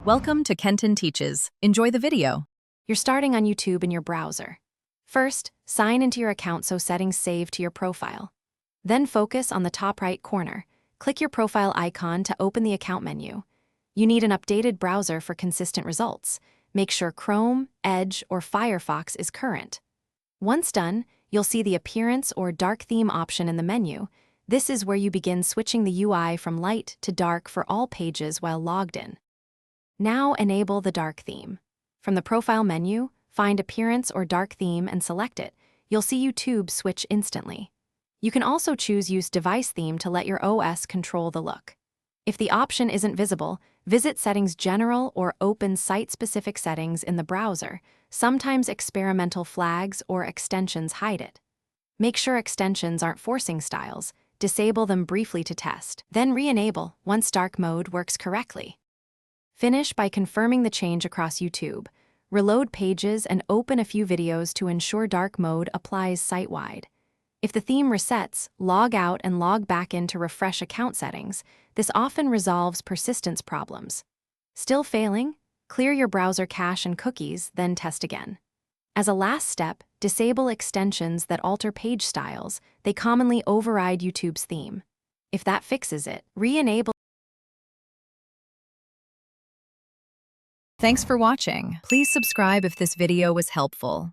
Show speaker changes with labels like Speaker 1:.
Speaker 1: Welcome to Kenton Teaches. Enjoy the video.
Speaker 2: You're starting on YouTube in your browser. First, sign into your account so settings save to your profile. Then focus on the top right corner. Click your profile icon to open the account menu. You need an updated browser for consistent results. Make sure Chrome, Edge, or Firefox is current. Once done, you'll see the Appearance or Dark Theme option in the menu. This is where you begin switching the UI from light to dark for all pages while logged in. Now enable the dark theme. From the profile menu, find Appearance or Dark Theme and select it. You'll see YouTube switch instantly. You can also choose Use Device Theme to let your OS control the look. If the option isn't visible, visit Settings General or open Site-Specific Settings in the browser. Sometimes experimental flags or extensions hide it. Make sure extensions aren't forcing styles. Disable them briefly to test, then re-enable once dark mode works correctly. Finish by confirming the change across YouTube. Reload pages and open a few videos to ensure dark mode applies site-wide. If the theme resets, log out and log back in to refresh account settings. This often resolves persistence problems. Still failing? Clear your browser cache and cookies, then test again. As a last step, disable extensions that alter page styles. They commonly override YouTube's theme. If that fixes it, re-enable.
Speaker 1: Thanks for watching. Please subscribe if this video was helpful.